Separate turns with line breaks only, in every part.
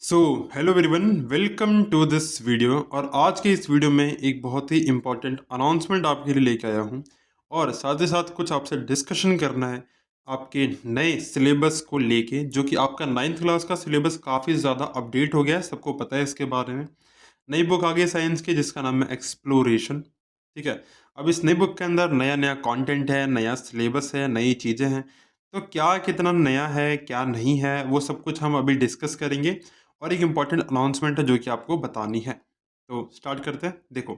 So hello everyone, welcome to this video. और आज के इस वीडियो में एक बहुत ही इम्पोर्टेंट अनाउंसमेंट आपके लिए लेके आया हूँ और साथ ही साथ कुछ आपसे डिस्कशन करना है आपके नए सिलेबस को लेके, जो कि आपका 9th क्लास का सिलेबस काफ़ी ज़्यादा अपडेट हो गया है। सबको पता है इसके बारे में। नई बुक आ गई साइंस की जिसका नाम है एक्सप्लोरेशन। ठीक है। अब इस नई बुक के अंदर नया नया कंटेंट है, नया सिलेबस है, नई चीज़ें हैं। तो क्या कितना नया है, क्या नहीं है, वो सब कुछ हम अभी डिस्कस करेंगे। और एक इम्पॉर्टेंट अनाउंसमेंट है जो कि आपको बतानी है। तो स्टार्ट करते हैं। देखो,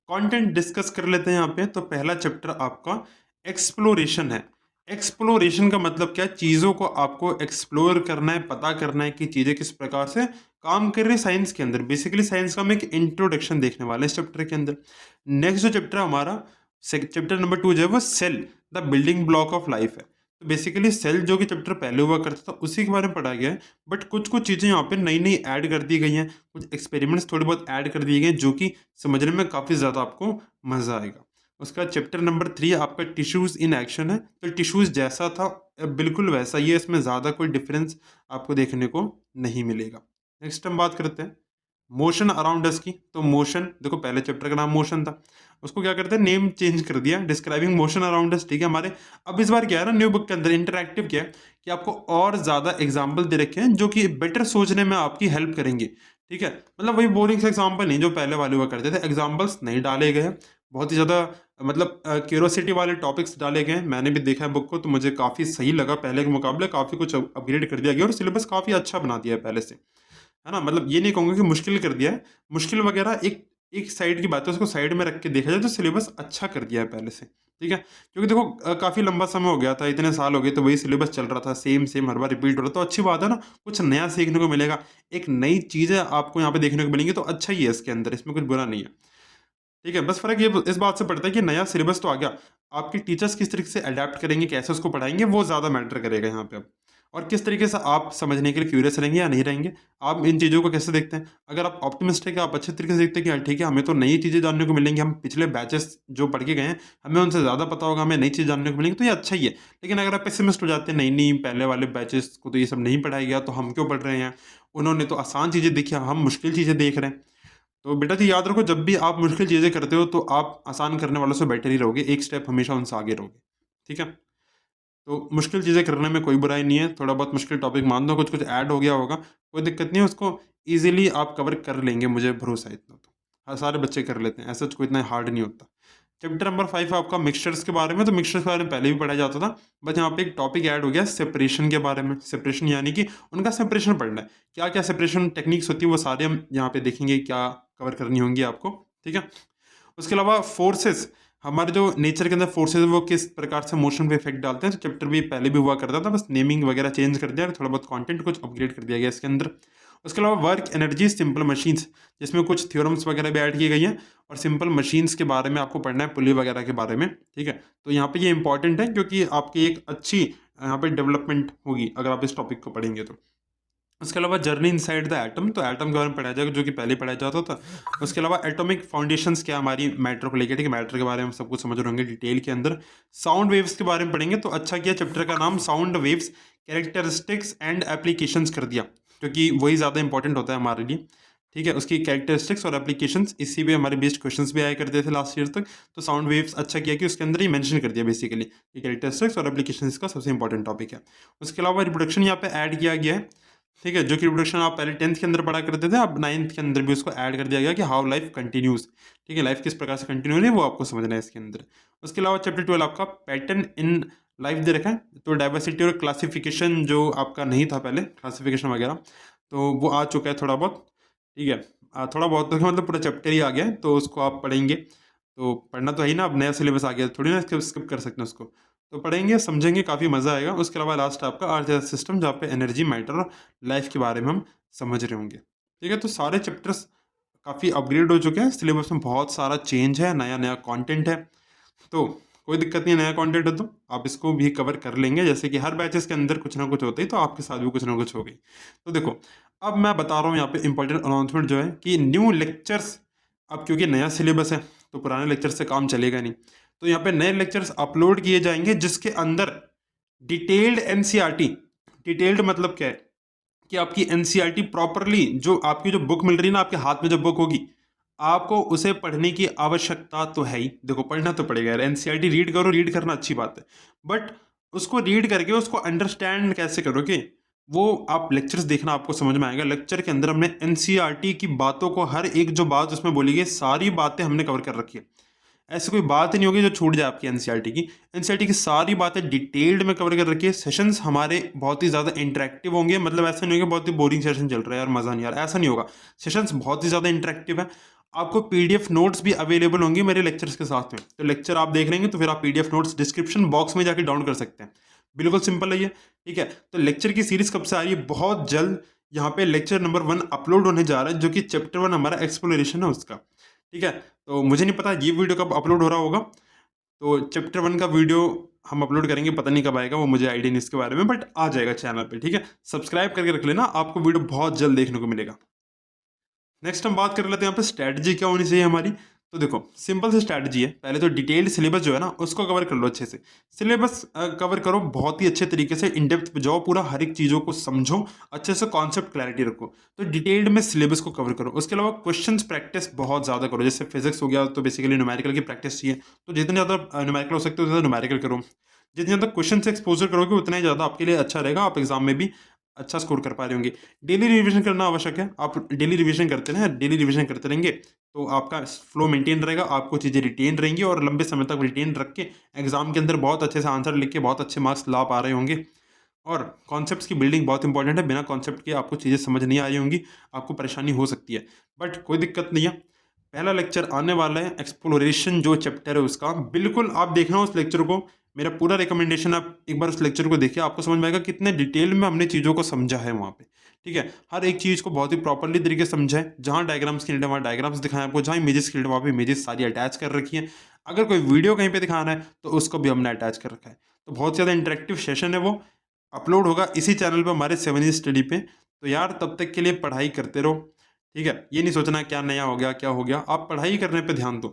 कंटेंट डिस्कस कर लेते हैं यहाँ पे। तो पहला चैप्टर आपका एक्सप्लोरेशन है। एक्सप्लोरेशन का मतलब क्या है? चीज़ों को आपको एक्सप्लोर करना है, पता करना है कि चीज़ें किस प्रकार से काम कर रहे हैं साइंस के अंदर। बेसिकली साइंस का हम एक इंट्रोडक्शन देखने वाले हैं इस चैप्टर के अंदर। नेक्स्ट जो चैप्टर हमारा चैप्टर नंबर 2 जो है वो cell the building block of life है। तो बेसिकली सेल जो कि चैप्टर पहले हुआ करता था उसी के बारे में पढ़ा गया है। बट कुछ कुछ चीज़ें यहाँ पे नई नई ऐड कर दी गई हैं, कुछ एक्सपेरिमेंट्स थोड़े बहुत ऐड कर दिए गए जो कि समझने में काफ़ी ज़्यादा आपको मज़ा आएगा। उसका चैप्टर नंबर 3 आपका टिश्यूज़ इन एक्शन है। तो टिश्यूज़ जैसा था बिल्कुल वैसा ही है, इसमें ज़्यादा कोई डिफरेंस आपको देखने को नहीं मिलेगा। नेक्स्ट हम बात करते हैं मोशन अराउंड अस की। तो मोशन, देखो पहले चैप्टर का नाम मोशन था, उसको क्या करते हैं, नेम चेंज कर दिया, डिस्क्राइबिंग मोशन अराउंड अस। ठीक है हमारे। अब इस बार क्या है ना, न्यू बुक के अंदर इंटरैक्टिव क्या है कि आपको और ज़्यादा एग्जाम्पल दे रखे हैं जो कि बेटर सोचने में आपकी हेल्प करेंगे। ठीक है, मतलब वही बोरिंग से एग्जाम्पल नहीं जो पहले वाले हुआ करते थे, एग्जाम्पल्स नहीं डाले गए हैं। बहुत ही ज़्यादा मतलब क्यूरोसिटी वाले टॉपिक्स डाले गए हैं। मैंने भी देखा है बुक को, तो मुझे काफ़ी सही लगा। पहले के मुकाबले काफ़ी कुछ अपग्रेड कर दिया गया और सिलेबस काफ़ी अच्छा बना दिया है पहले से, है ना। मतलब ये नहीं कहूँगा कि मुश्किल कर दिया है। मुश्किल वगैरह एक एक साइड की बात है, उसको साइड में रख के देखा जाए तो सिलेबस अच्छा कर दिया है पहले से। ठीक है, क्योंकि देखो काफ़ी लंबा समय हो गया था, इतने साल हो गए, तो वही सिलेबस चल रहा था, सेम सेम हर बार रिपीट हो रहा था। तो अच्छी बात है ना, कुछ नया सीखने को मिलेगा, एक नई चीज़ें आपको यहाँ पे देखने को मिलेंगी, तो अच्छा ही है इसके अंदर, इसमें कुछ बुरा नहीं है। ठीक है, बस फ़र्क ये इस बात से पड़ता है कि नया सिलेबस तो आ गया, आपके टीचर्स किस तरीके से अडैप्ट करेंगे, कैसे उसको पढ़ाएँगे, वो ज़्यादा मैटर करेगा यहाँ पे अब। और किस तरीके से आप समझने के लिए क्यूरियस रहेंगे या नहीं रहेंगे, आप इन चीज़ों को कैसे देखते हैं। अगर आप ऑप्टिमिस्टिक है, आप अच्छे तरीके से देखते हैं कि हाँ, ठीक है, हमें तो नई चीज़ें जानने को मिलेंगी, हम पिछले बैचेस जो पढ़ के गए हैं, हमें उनसे ज़्यादा पता होगा, हमें नई चीज़ जानने को मिलेंगी, तो ये अच्छा ही है। लेकिन अगर आप पेसिमिस्ट हो जाते हैं, नहीं, पहले वाले बैचेस को तो ये सब नहीं पढ़ाया गया, तो हम क्यों पढ़ रहे हैं, उन्होंने तो आसान चीज़ें देखी, हम मुश्किल चीज़ें देख रहे हैं। तो बेटा जी याद रखो, जब भी आप मुश्किल चीज़ें करते हो तो आप आसान करने वालों से बेटर ही रहोगे, एक स्टेप हमेशा उनसे आगे रहोगे। ठीक है? तो मुश्किल चीज़ें करने में कोई बुराई नहीं है, थोड़ा बहुत मुश्किल टॉपिक मान दो, कुछ-कुछ ऐड हो गया होगा, कोई दिक्कत नहीं है, उसको ईज़िली आप कवर कर लेंगे, मुझे भरोसा है इतना तो। हाँ, सारे बच्चे कर लेते हैं, ऐसा कोई इतना हार्ड नहीं होता। चैप्टर नंबर 5 है आपका मिक्सचर्स के बारे में। तो मिक्सचर्स के बारे में पहले भी पढ़ाया जाता था, बट यहाँ पे एक टॉपिक ऐड हो गया सेपरेशन के बारे में। सेपरेशन यानी कि उनका सेपरेशन पढ़ना है। क्या-क्या सेपरेशन टेक्निक्स होती है वो सारे हम यहाँ पे देखेंगे, क्या कवर करनी होंगी आपको। ठीक है? उसके अलावा फोर्सेस, हमारे जो नेचर के अंदर फोर्सेस वो किस प्रकार से मोशन पे इफेक्ट डालते हैं, तो चैप्टर भी पहले भी हुआ करता था, बस नेमिंग वगैरह चेंज कर दिया और थोड़ा बहुत कंटेंट कुछ अपग्रेड कर दिया गया इसके अंदर। उसके अलावा वर्क एनर्जी सिंपल मशीन्स, जिसमें कुछ थ्योरम्स वगैरह भी ऐड की गई हैं और सिंपल मशीन्स के बारे में आपको पढ़ना है, पुली वगैरह के बारे में। ठीक है, तो यहाँ पे ये इंपॉर्टेंट है क्योंकि आपकी एक अच्छी यहाँ पे डेवलपमेंट होगी अगर आप इस टॉपिक को पढ़ेंगे तो। उसके अलावा जर्नी इनसाइड द एटम, तो एटम के बारे में पढ़ाया जाएगा जो कि पहले पढ़ाया जाता था। उसके अलावा एटॉमिक फाउंडेशंस क्या हमारी मैटर को लेकर, ठीक है, मैटर के बारे में सब कुछ समझ रहे होंगे डिटेल के अंदर। साउंड वेव्स के बारे में पढ़ेंगे, तो अच्छा किया चैप्टर का नाम sound waves characteristics and applications कर दिया, क्योंकि वही ज़्यादा इंपॉर्टेंट होता है हमारे लिए। ठीक है, उसकी कैरेक्टरिस्टिक्स और एप्लीकेशंस, इसी पे हमारे बेस्ड क्वेश्चंस भी आया करते थे लास्ट ईयर तक। तो साउंड वेव्स अच्छा किया कि उसके अंदर ही मेंशन कर दिया बेसिकली कि कैरेक्टरिस्टिक्स और एप्लीकेशंस का सबसे इंपॉर्टेंट टॉपिक है। उसके अलावा रिप्रोडक्शन यहाँ पे ऐड किया गया है। ठीक है, जो कि रिप्रोडक्शन आप पहले 10th के अंदर पढ़ा करते थे, अब 9th के अंदर भी उसको ऐड कर दिया गया कि हाउ लाइफ कंटिन्यूज। ठीक है, लाइफ किस प्रकार से कंटिन्यू हो रही है वो आपको समझना है इसके अंदर। उसके अलावा चैप्टर 12 आपका पैटर्न इन लाइफ दे रखा है। तो डाइवर्सिटी और क्लासिफिकेशन जो आपका नहीं था पहले, क्लासिफिकेशन वगैरह, तो वो आ चुका है थोड़ा बहुत। ठीक है, थोड़ा बहुत तो मतलब पूरा चैप्टर ही आ गया है, तो उसको आप पढ़ेंगे तो पढ़ना तो है ही ना, अब नया सिलेबस आ गया, थोड़ी ना स्किप कर सकते हैं उसको। तो पढ़ेंगे, समझेंगे, काफ़ी मज़ा आएगा। उसके अलावा लास्ट आपका अर्थ सिस्टम, जहाँ पे एनर्जी, मैटर और लाइफ के बारे में हम समझ रहे होंगे। ठीक है, तो सारे चैप्टर्स काफ़ी अपग्रेड हो चुके हैं, सिलेबस में बहुत सारा चेंज है, नया नया कंटेंट है। तो कोई दिक्कत नहीं है, नया कंटेंट है तो आप इसको भी कवर कर लेंगे, जैसे कि हर बैचेस के अंदर कुछ ना कुछ होता ही, तो आपके साथ भी कुछ ना कुछ हो गई। तो देखो, अब मैं बता रहा हूँ यहाँ पे इंपॉर्टेंट अनाउंसमेंट जो है कि न्यू लेक्चर्स, अब क्योंकि नया सिलेबस है तो पुराने लेक्चर से काम चलेगा नहीं, तो यहाँ पे नए लेक्चर्स अपलोड किए जाएंगे जिसके अंदर डिटेल्ड एनसीईआरटी, डिटेल्ड मतलब क्या है, कि आपकी एनसीईआरटी प्रॉपरली, जो आपकी जो बुक मिल रही है ना, आपके हाथ में जो बुक होगी, आपको उसे पढ़ने की आवश्यकता तो है ही। देखो पढ़ना तो पड़ेगा यार, एनसीईआरटी रीड करो, रीड करना अच्छी बात है, बट उसको रीड करके उसको अंडरस्टैंड कैसे करोगे, वो आप लेक्चर्स देखना, आपको समझ में आएगा। लेक्चर के अंदर हमने एनसीईआरटी की बातों को, हर एक जो बात उसमें बोली गई, सारी बातें हमने कवर कर रखी है। ऐसी कोई बात ही नहीं होगी जो छूट जाए आपकी एनसीईआरटी की। एनसीईआरटी की सारी बातें डिटेल्ड में कवर कर रखी है। सेशंस हमारे बहुत ही ज़्यादा इंटरेक्टिव होंगे, मतलब ऐसा नहीं होगा बहुत ही बोरिंग सेशन चल रहा है यार, मज़ा नहीं आ रहा, ऐसा नहीं होगा। सेशंस बहुत ही ज़्यादा इंटरेक्टिव है। आपको पीडीएफ नोट्स भी अवेलेबल होंगे मेरे लेक्चर्स के साथ में। तो लेक्चर आप देख लेंगे तो फिर आप पीडीएफ नोट्स डिस्क्रिप्शन बॉक्स में जाकर डाउनलोड कर सकते हैं। बिल्कुल सिंपल है ये, ठीक है। तो लेक्चर की सीरीज कब से आ रही है? बहुत जल्द। यहाँ पे लेक्चर नंबर 1 अपलोड होने जा रहा है, जो कि चैप्टर 1 हमारा एक्सप्लोरेशन है उसका, ठीक है। तो मुझे नहीं पता ये वीडियो कब अपलोड हो रहा होगा, तो चैप्टर 1 का वीडियो हम अपलोड करेंगे, पता नहीं कब आएगा वो, मुझे आइडिया नहीं इसके बारे में, बट आ जाएगा चैनल पे, ठीक है। सब्सक्राइब करके रख लेना, आपको वीडियो बहुत जल्द देखने को मिलेगा। नेक्स्ट हम बात कर लेते हैं यहाँ पे स्ट्रैटेजी क्या होनी चाहिए हमारी। तो देखो सिंपल सी स्ट्रैटेजी है, पहले तो डिटेल्ड सिलेबस जो है ना उसको कवर कर लो अच्छे से। सिलेबस कवर करो बहुत ही अच्छे तरीके से, इन डेप्थ पे जाओ, पूरा हर एक चीज़ों को समझो, अच्छे से कॉन्सेप्ट क्लैरिटी रखो। तो डिटेल्ड में सिलेबस को कवर करो। उसके अलावा क्वेश्चंस प्रैक्टिस बहुत ज़्यादा करो। जैसे फिजिक्स हो गया तो बेसिकली न्यूमेरिकल की प्रैक्टिस चाहिए, तो जितने ज़्यादा न्यूमेरिकल हो सकते हो उतना न्यूमेरिकल करो। जितने ज़्यादा क्वेश्चन से एक्सपोजर करोगे उतना ही ज़्यादा आपके लिए अच्छा रहेगा, आप एग्जाम में भी अच्छा स्कोर कर पा रहे होंगे। डेली रिवीजन करना आवश्यक है। आप डेली रिवीजन करते हैं, डेली रिवीजन करते रहेंगे तो आपका फ्लो मेंटेन रहेगा, आपको चीज़ें रिटेन रहेंगी और लंबे समय तक रिटेन रख के एग्जाम के अंदर बहुत अच्छे से आंसर लिख के बहुत अच्छे मार्क्स ला पा रहे होंगे। और कॉन्सेप्ट्स की बिल्डिंग बहुत इंपॉर्टेंट है। बिना कॉन्सेप्ट के आपको चीज़ें समझ नहीं आ रही होंगी, आपको परेशानी हो सकती है, बट कोई दिक्कत नहीं है। पहला लेक्चर आने वाला है, एक्सप्लोरेशन जो चैप्टर है उसका, बिल्कुल आप देखना उस लेक्चर को। मेरा पूरा रिकमेंडेशन, आप एक बार उस लेक्चर को देखिए, आपको समझ में आएगा कितने डिटेल में हमने चीज़ों को समझा है वहाँ पे, ठीक है। हर एक चीज़ को बहुत ही प्रॉपरली तरीके से समझा है। जहाँ डायग्राम्स की नीड है वहाँ डायग्राम्स दिखाएं आपको, जहाँ इमेजेस की नीड है वहाँ पे इमेजेस सारी अटैच कर रखी है। अगर कोई वीडियो कहीं पे दिखाना है तो उसको भी हमने अटैच कर रखा है। तो बहुत ज़्यादा इंटरेक्टिव सेशन है वो, अपलोड होगा इसी चैनल पे हमारे 7 स्टडी पे। तो यार तब तक के लिए पढ़ाई करते रहो, ठीक है। ये नहीं सोचना क्या नया हो गया क्या हो गया, आप पढ़ाई करने पे ध्यान दो,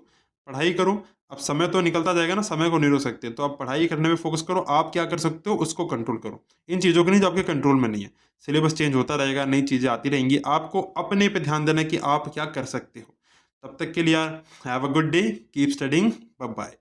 पढ़ाई करो। अब समय तो निकलता जाएगा ना, समय को नहीं रोक सकते, तो आप पढ़ाई करने में फोकस करो। आप क्या कर सकते हो उसको कंट्रोल करो, इन चीज़ों को नहीं जो आपके कंट्रोल में नहीं है। सिलेबस चेंज होता रहेगा, नई चीज़ें आती रहेंगी, आपको अपने पे ध्यान देना है कि आप क्या कर सकते हो। तब तक के लिए यार have a good day, keep studying, bye bye.